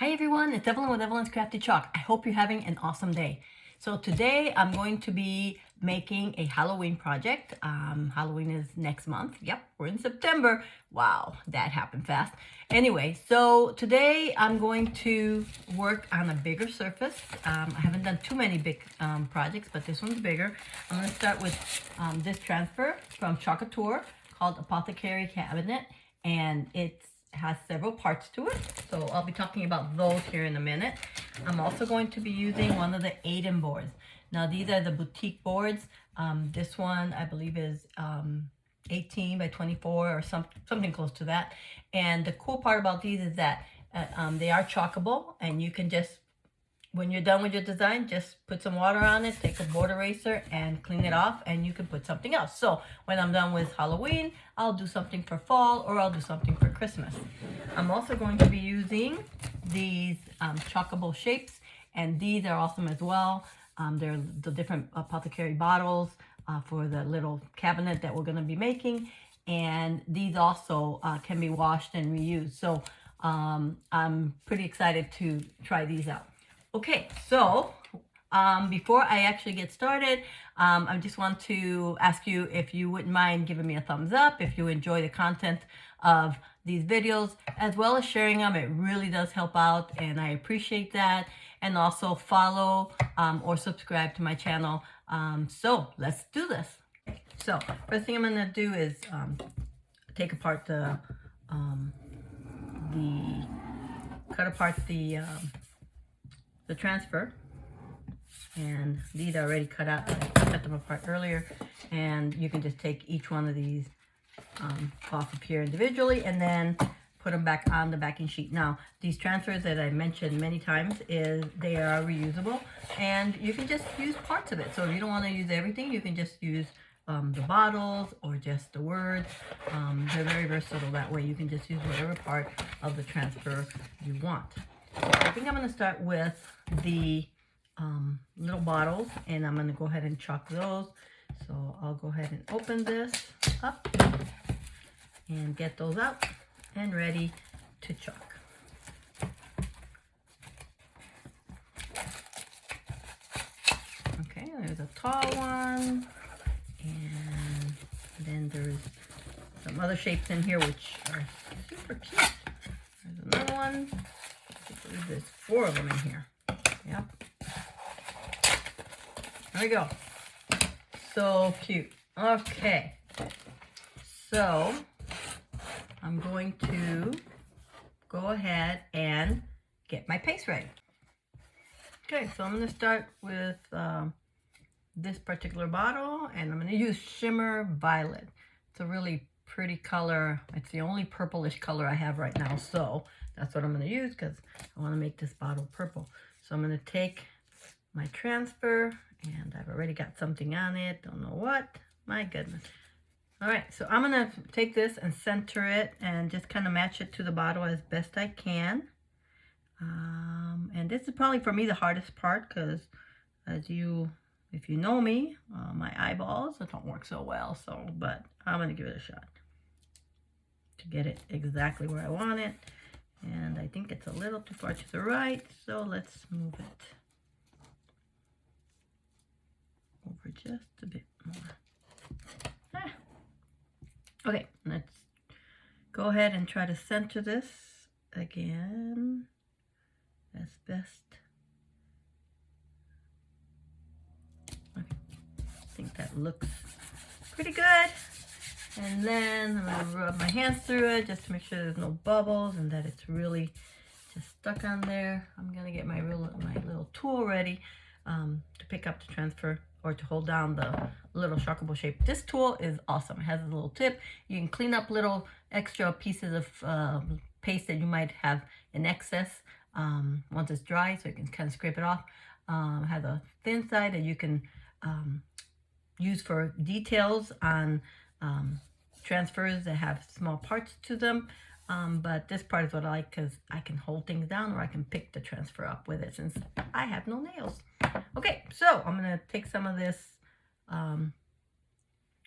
Hi everyone, it's Evelyn with Evelyn's Crafty Chalk. I hope you're having an awesome day. So today I'm going to be making a Halloween project. Halloween is next month. Yep, we're in September. Wow, that happened fast. Anyway, so today I'm going to work on a bigger surface. I haven't done too many big projects, but this one's bigger. I'm going to start with this transfer from Couture called Apothecary Cabinet, and it's has several parts to it, so I'll be talking about those here in a minute. I'm also going to be using one of the Aiden boards. Now these are the boutique boards. This one I believe is 18 by 24 or something close to that. And the cool part about these is that they are chalkable, and you can just, when you're done with your design, just put some water on it, take a board eraser and clean it off, and you can put something else. So when I'm done with Halloween, I'll do something for fall, or I'll do something for Christmas. I'm also going to be using these chalkable shapes, and these are awesome as well. They're the different apothecary bottles for the little cabinet that we're going to be making, and these also can be washed and reused. So I'm pretty excited to try these out. Okay, so before I actually get started, I just want to ask you if you wouldn't mind giving me a thumbs up if you enjoy the content of these videos, as well as sharing them. It really does help out, and I appreciate that. And also follow or subscribe to my channel. So let's do this. So first thing I'm going to do is take apart cut apart the transfer, and these are already cut out. I cut them apart earlier, and you can just take each one of these off of here individually and then put them back on the backing sheet. Now these transfers that I mentioned many times, they are reusable, and you can just use parts of it. So if you don't want to use everything, you can just use the bottles or just the words. They're very versatile that way. You can just use whatever part of the transfer you want. So I think I'm going to start with the little bottles, and I'm going to go ahead and chalk those. So I'll go ahead and open this up and get those out and ready to chalk. Okay, there's a tall one, and then there's some other shapes in here which are super cute. There's another one. I believe there's 4 of them in here. Yep. There we go. So cute. Okay. So I'm going to go ahead and get my paste ready. Okay, so I'm going to start with this particular bottle, and I'm going to use Shimmer Violet. It's a really pretty color. It's the only purplish color I have right now, so that's what I'm going to use because I want to make this bottle purple. So I'm going to take my transfer, and I've already got something on it. Don't know what. My goodness. All right, so I'm going to take this and center it and just kind of match it to the bottle as best I can. And this is probably for me the hardest part because if you know me, my eyeballs don't work so well. But I'm going to give it a shot to get it exactly where I want it. And I think it's a little too far to the right, so let's move it over just a bit more. Okay, let's go ahead and try to center this again as best. Okay, I think that looks pretty good. And then I'm going to rub my hands through it just to make sure there's no bubbles and that it's really just stuck on there. I'm going to get my little tool ready to pick up the transfer or to hold down the little sharkable shape. This tool is awesome. It has a little tip. You can clean up little extra pieces of paste that you might have in excess once it's dry, so you can kind of scrape it off. It has a thin side that you can use for details on transfers that have small parts to them, but this part is what I like because I can hold things down, or I can pick the transfer up with it since I have no nails. Okay, so I'm going to take some of this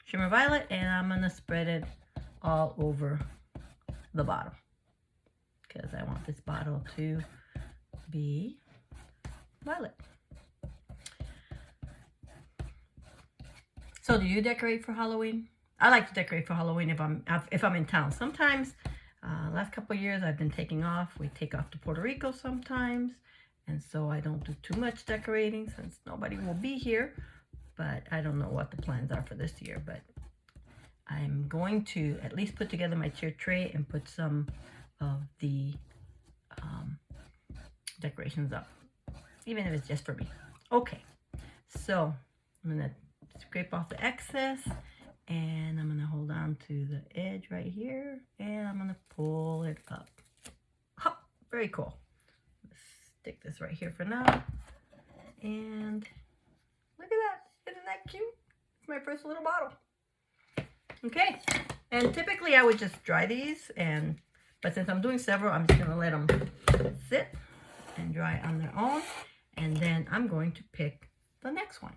Shimmer Violet, and I'm going to spread it all over the bottle because I want this bottle to be violet. So do you decorate for Halloween? I like to decorate for Halloween if I'm in town. Sometimes, last couple of years I've been taking off. We take off to Puerto Rico sometimes, and so I don't do too much decorating since nobody will be here. But I don't know what the plans are for this year, but I'm going to at least put together my cheer tray and put some of the decorations up, even if it's just for me. Okay, so I'm gonna scrape off the excess, and I'm gonna hold on to the edge right here, and I'm gonna pull it up. Oh, very cool. Let's stick this right here for now, and look at that. Isn't that cute? It's my first little bottle. Okay, and typically I would just dry these, but since I'm doing several, I'm just gonna let them sit and dry on their own, and then I'm going to pick the next one.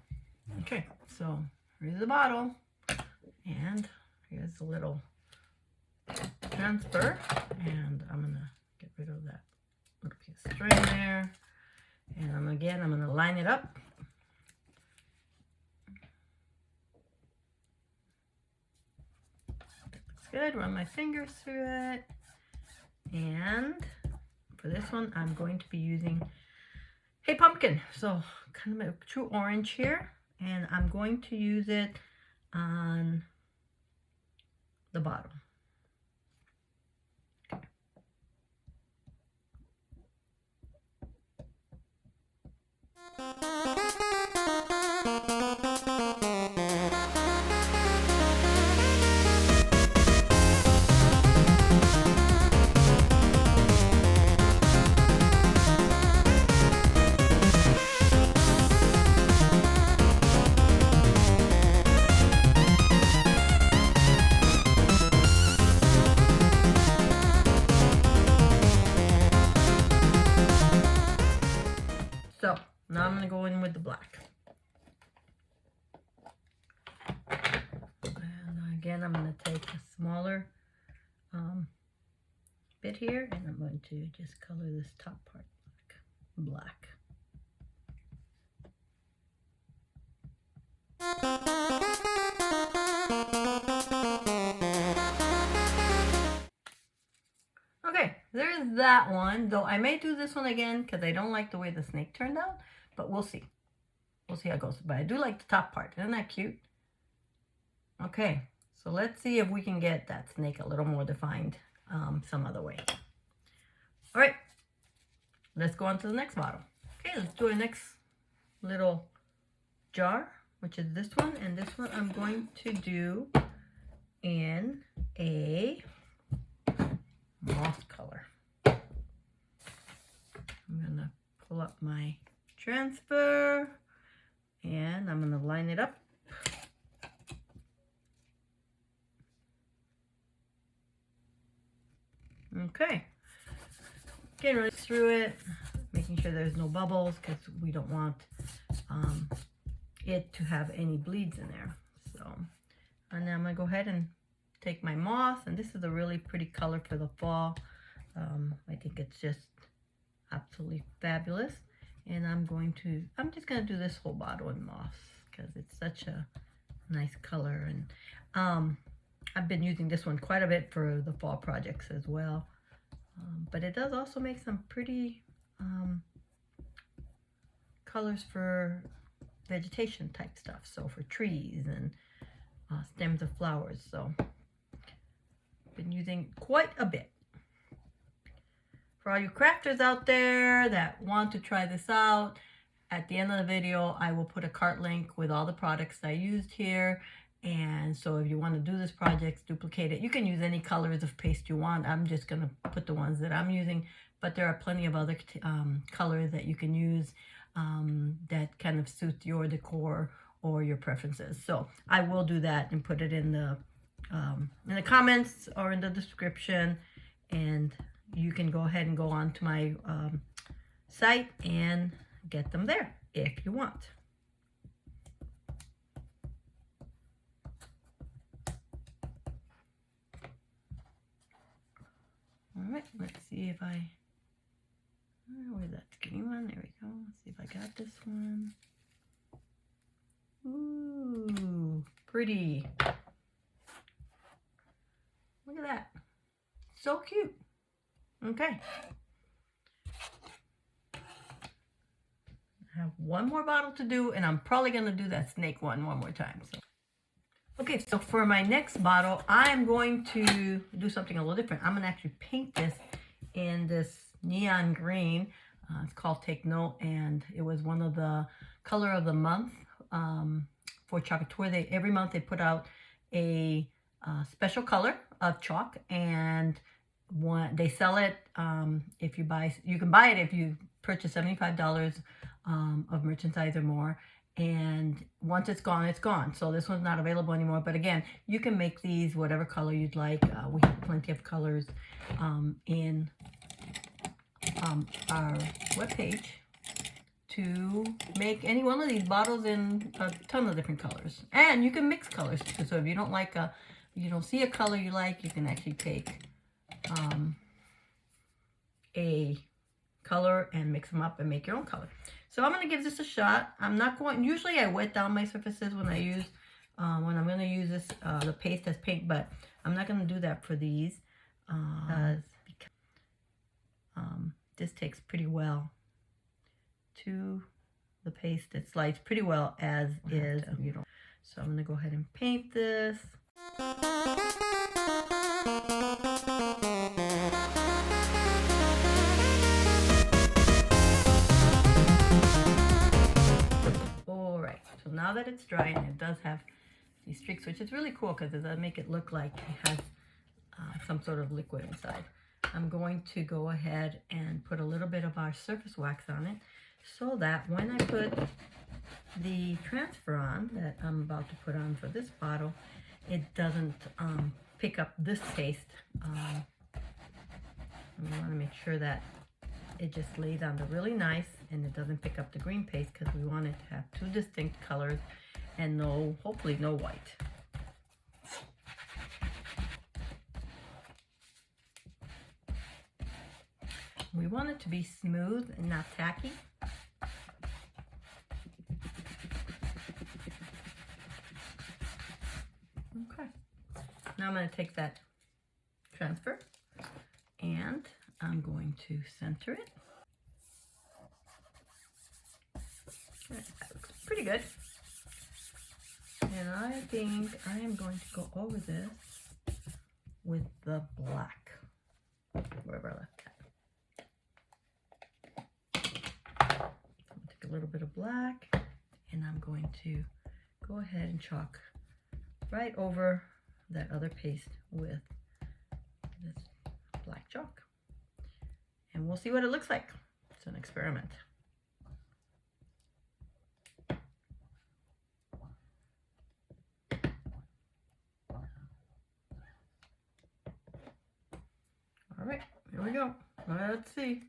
Okay, so here's the bottle, and here's the little transfer, and I'm gonna get rid of that little piece of string there, and I'm gonna line it up. Good, run my fingers through it, and for this one I'm going to be using Hey Pumpkin, so kind of a true orange here, and I'm going to use it on the bottom. Okay. So now I'm going to go in with the black. And again, I'm going to take a smaller bit here, and I'm going to just color this top part black. Okay, there's that one, though I may do this one again because I don't like the way the snake turned out, but we'll see. We'll see how it goes. But I do like the top part. Isn't that cute? Okay, so let's see if we can get that snake a little more defined some other way. All right, let's go on to the next bottle. Okay, let's do our next little jar, which is this one. And this one I'm going to do in a moss color. I'm gonna pull up my transfer, and I'm gonna line it up. Okay, getting right through it, making sure there's no bubbles because we don't want it to have any bleeds in there. So, and then I'm gonna go ahead and take my moss, and this is a really pretty color for the fall. I think it's just absolutely fabulous, and I'm just gonna do this whole bottle in moss because it's such a nice color, and I've been using this one quite a bit for the fall projects as well, but it does also make some pretty colors for vegetation type stuff, so for trees and stems of flowers. So been using quite a bit. For all you crafters out there that want to try this out, at the end of the video I will put a cart link with all the products I used here, and so if you want to do this project, duplicate it. You can use any colors of paste you want. I'm just going to put the ones that I'm using, but there are plenty of other colors that you can use that kind of suit your decor or your preferences. So I will do that and put it in the comments or in the description, and you can go ahead and go on to my site and get them there if you want. All right, let's see if where'd that skinny one. There we go. Let's see if I got this one. Ooh, pretty. Look at that. So cute. Okay. I have one more bottle to do, and I'm probably going to do that snake one more time. So. Okay, so for my next bottle, I'm going to do something a little different. I'm going to actually paint this in this neon green. It's called Take Note, and it was one of the color of the month for Couture. Every month they put out a special color of chalk, and they sell it. If you buy, you can buy it if you purchase $75 of merchandise or more. And once it's gone, it's gone. So this one's not available anymore. But again, you can make these whatever color you'd like. We have plenty of colors in our webpage to make any one of these bottles in a ton of different colors. And you can mix colors too. So if you don't like you don't see a color you like, you can actually take a color and mix them up and make your own color. So I'm going to give this a shot. I'm not going, usually I wet down my surfaces when I use, when I'm going to use this, the paste as paint, but I'm not going to do that for these, because this takes pretty well to the paste. It slides pretty well as is. So I'm going to go ahead and paint this. So now that it's dry, and it does have these streaks, which is really cool because it does make it look like it has some sort of liquid inside. I'm going to go ahead and put a little bit of our surface wax on it so that when I put the transfer on that I'm about to put on for this bottle, it doesn't pick up this paste. We want to make sure that it just lays on there really nice and it doesn't pick up the green paste, because we want it to have two distinct colors and hopefully no white. We want it to be smooth and not tacky. Okay. Now I'm going to take that transfer and I'm going to center it. That looks pretty good. And I think I am going to go over this with the black, wherever I left that. I'll take a little bit of black and I'm going to go ahead and chalk right over that other paste with this black chalk. And we'll see what it looks like. It's an experiment. All right, here we go. Let's see.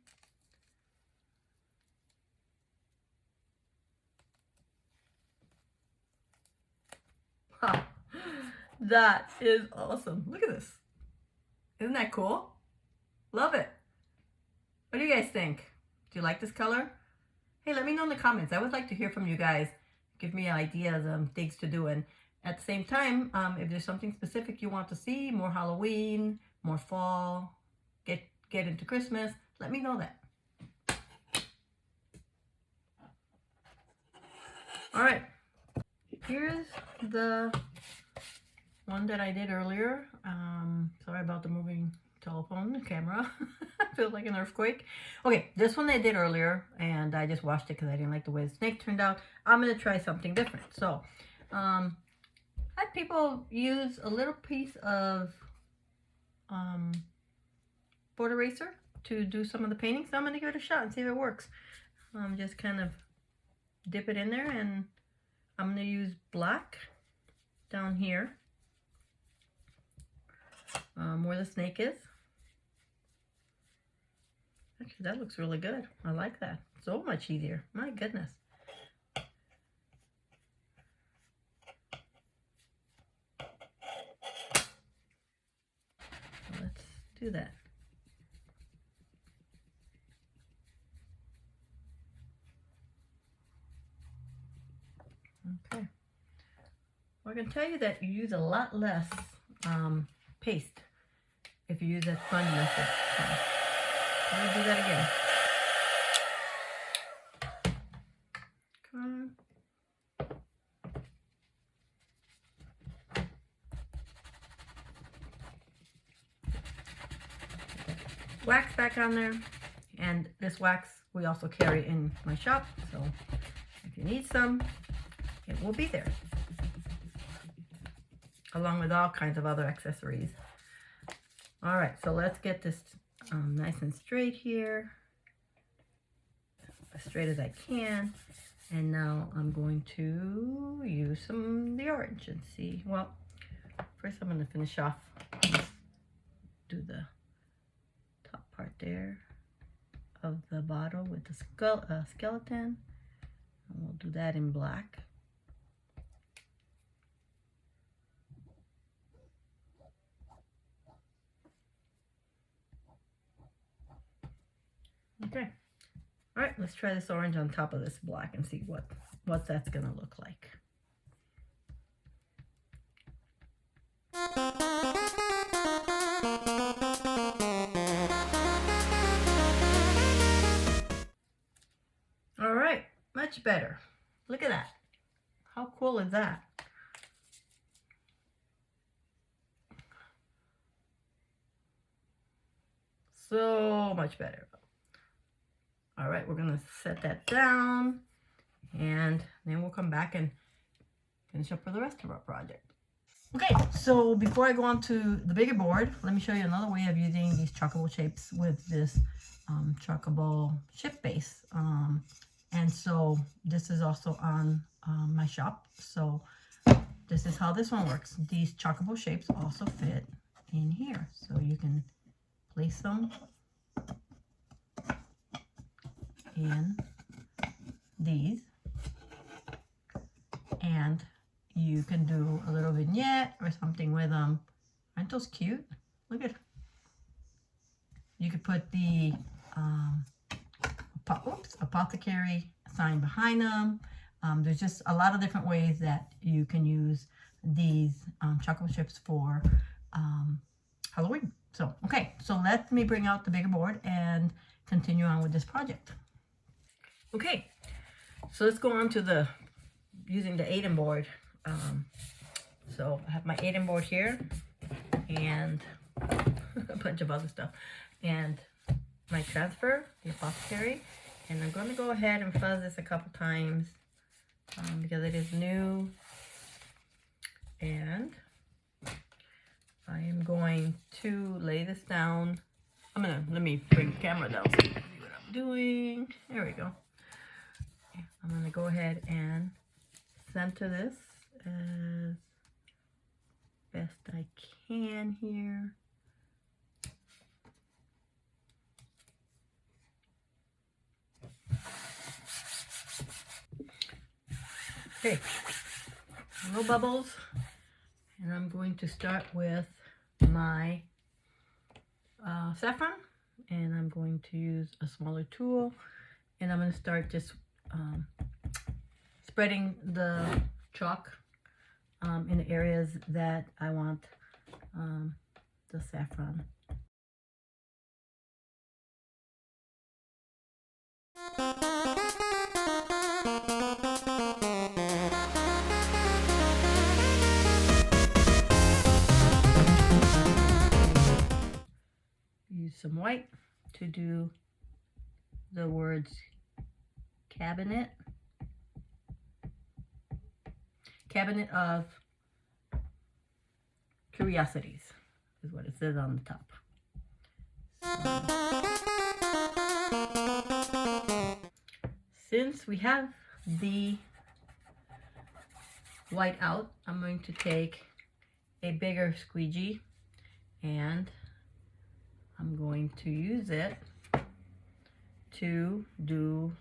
Wow, that is awesome. Look at this. Isn't that cool? Love it. What do you guys think? Do you like this color? Hey, let me know in the comments. I would like to hear from you guys. Give me ideas and things to do. And at the same time, if there's something specific you want to see, more Halloween, more fall, get into Christmas, let me know that. All right. Here's the one that I did earlier. Sorry about the moving telephone camera. Feels like an earthquake. Okay, this one I did earlier and I just washed it because I didn't like the way the snake turned out. I'm going to try something different. So I had people use a little piece of board eraser to do some of the painting, so I'm going to give it a shot and see if it works. Just kind of dip it in there, and I'm going to use black down here where the snake is. Actually, that looks really good. I like that. So much easier. My goodness. Let's do that. Okay. Well, I can tell you that you use a lot less paste if you use that sponge method. So, let me do that again. Come on. Wax back on there, and this wax we also carry in my shop, so if you need some, it will be there, along with all kinds of other accessories. All right, so let's get this nice and straight here, as straight as I can. And now I'm going to use the orange and see. Well, first I'm going to finish off, do the top part there of the bottle with the skeleton. And we'll do that in black. Okay. All right, let's try this orange on top of this black and see what that's gonna look like. All right, much better. Look at that. How cool is that? So much better. All right, we're gonna set that down, and then we'll come back and finish up for the rest of our project. Okay, so before I go on to the bigger board, let me show you another way of using these chuckable shapes with this chuckable chip base. And so this is also on my shop. So this is how this one works. These chuckable shapes also fit in here. So you can place them in these, and you can do a little vignette or something with them. Aren't those cute? Look at, you could put the apothecary sign behind them. There's just a lot of different ways that you can use these chocolate chips for Halloween. So, okay, so let me bring out the bigger board and continue on with this project. Okay, so let's go on to using the Aiden board. So I have my Aiden board here and a bunch of other stuff, and my transfer, the apothecary, and I'm going to go ahead and fuzz this a couple times because it is new, and I am going to lay this down. Let me bring the camera down so you can see what I'm doing. There we go. I'm going to go ahead and center this as best I can here. Okay, no bubbles, and I'm going to start with my saffron, and I'm going to use a smaller tool, and I'm going to start just spreading the chalk in the areas that I want the saffron. Use some white to do the words cabinet. Cabinet of Curiosities is what it says on the top. Since we have the white out, I'm going to take a bigger squeegee and I'm going to use it to do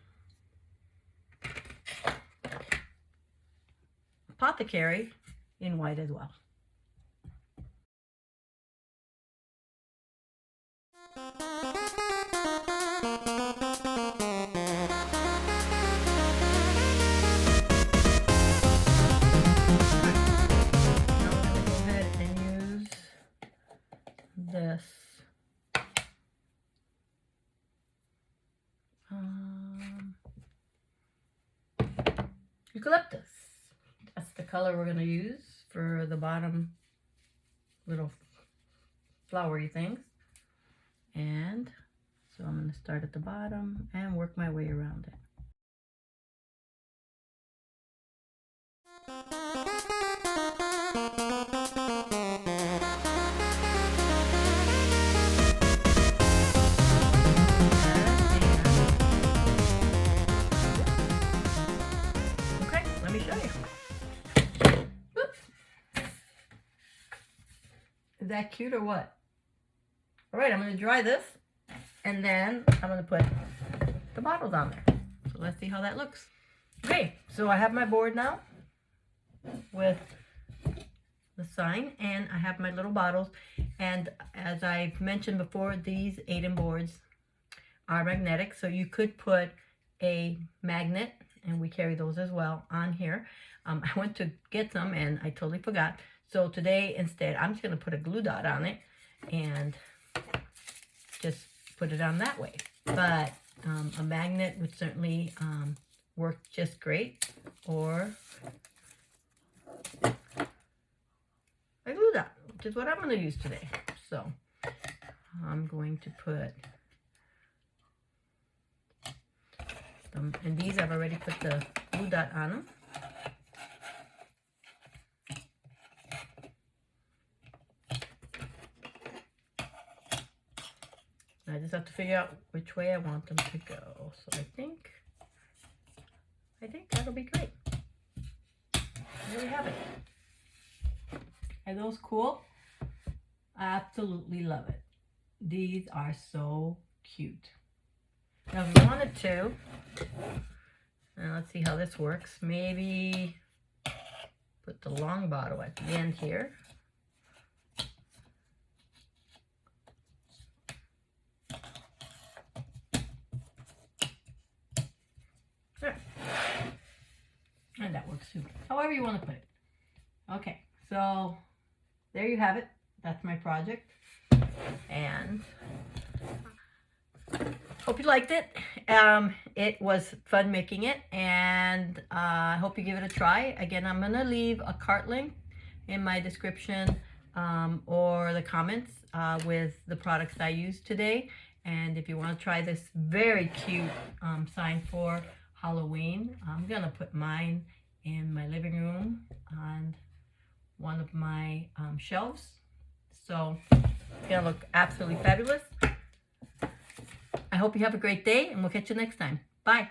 apothecary in white as well. eucalyptus. That's the color we're going to use for the bottom little flowery things. And so I'm going to start at the bottom and work my way around it. Okay, let me show you. Oops. Is that cute or what? All right, I'm going to dry this, and then I'm going to put the bottles on there. So let's see how that looks. Okay, so I have my board now with the sign, and I have my little bottles. And as I've mentioned before, these 8-in boards are magnetic, so you could put a magnet, and we carry those as well, on here. I went to get some, and I totally forgot. So today, instead, I'm just going to put a glue dot on it, and just put it on that way. But a magnet would certainly work just great, or a glue dot, which is what I'm going to use today. So I'm going to put them, and these I've already put the glue dot on them. I just have to figure out which way I want them to go. So I think that'll be great. There we have it. Are those cool? I absolutely love it. These are so cute. Now if you wanted to, now let's see how this works. Maybe put the long bottle at the end here. And that works too. However you want to put it. Okay, so there you have it. That's my project. And hope you liked it. It was fun making it, and I hope you give it a try. Again, I'm going to leave a cart link in my description or the comments with the products I used today. And if you want to try this very cute sign for Halloween, I'm going to put mine in my living room on one of my shelves. So it's going to look absolutely fabulous. I hope you have a great day, and we'll catch you next time. Bye.